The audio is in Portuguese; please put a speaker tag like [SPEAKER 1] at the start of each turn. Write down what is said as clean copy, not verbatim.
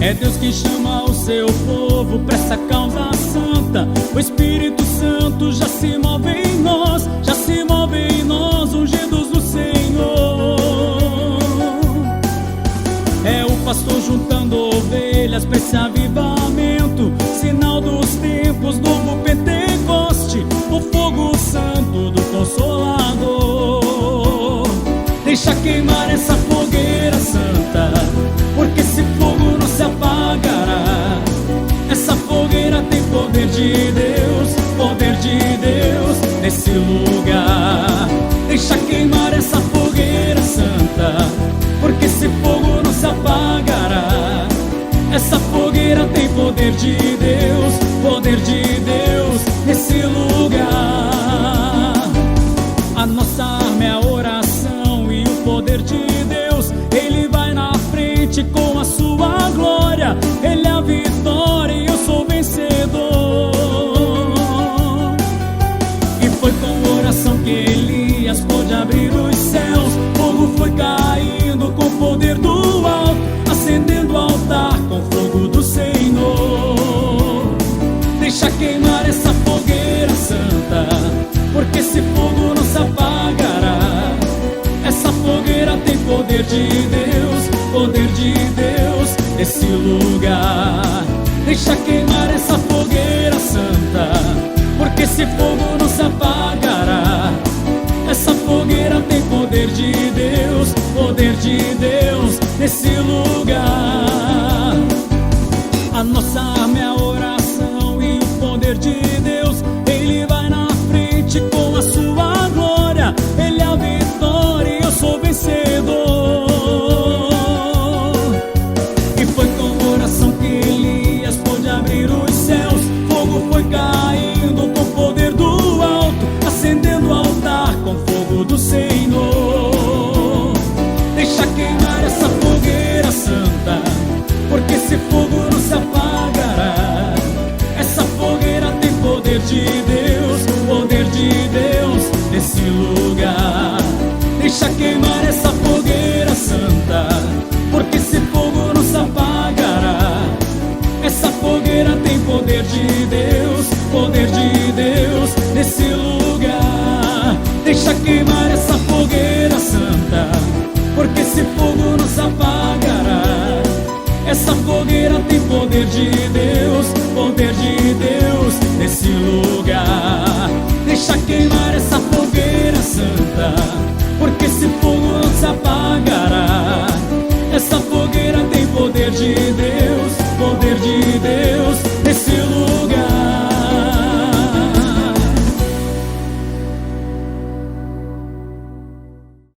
[SPEAKER 1] É Deus quem chama o seu povo pra essa causa santa. O Espírito Santo já se move em nós, já se move em nós, ungidos do Senhor. É o pastor juntando ovelhas pra esse avivamento, sinal dos tempos, novo Pentecoste, o fogo santo do Consolador. Deixa queimar essa fogueira santa, porque esse fogo não se apagará. Essa fogueira tem poder de Deus, poder de Deus nesse lugar. Deixa queimar essa fogueira santa, porque esse fogo não se apagará. Essa fogueira tem poder de Deus, poder de Deus nesse lugar. A nossa arma é a oração e o poder de Deus. Ele vai na frente com a sua glória. Ele é a vitória e eu sou vencedor. E foi com oração que Elias pôde abrir os céus. Fogo foi caindo com o poder do alto, acendendo o altar com fogo do Senhor. Deixa queimar essa fogueira santa, porque esse fogo não se apagará. Essa fogueira tem poder de Deus, poder de Deus nesse lugar. Deixa queimar essa fogueira santa, porque esse fogo não se apagará. Essa fogueira tem poder de Deus, poder de Deus nesse lugar. A nossa arma é a oração e o poder de Deus. Ele vai na frente com a sua glória. Ele é a vitória e eu sou vencedor. E foi com oração que Elias pôde abrir os céus. Fogo foi caindo com o poder do alto, acendendo o altar com fogo do Senhor. Deixa queimar essa fogueira santa, porque esse fogo não se apagará. Essa fogueira tem poder de Deus, poder de Deus nesse lugar. Deixa queimar essa fogueira santa, porque esse fogo não se apagará. Essa fogueira tem poder de Deus, poder de Deus nesse lugar. Deixa queimar essa fogueira santa, porque esse fogo não se apagará. Essa fogueira tem poder de Deus, poder de Deus nesse lugar. Deixa queimar essa fogueira santa, porque esse fogo não se apagará. Essa fogueira tem poder de Deus, poder de Deus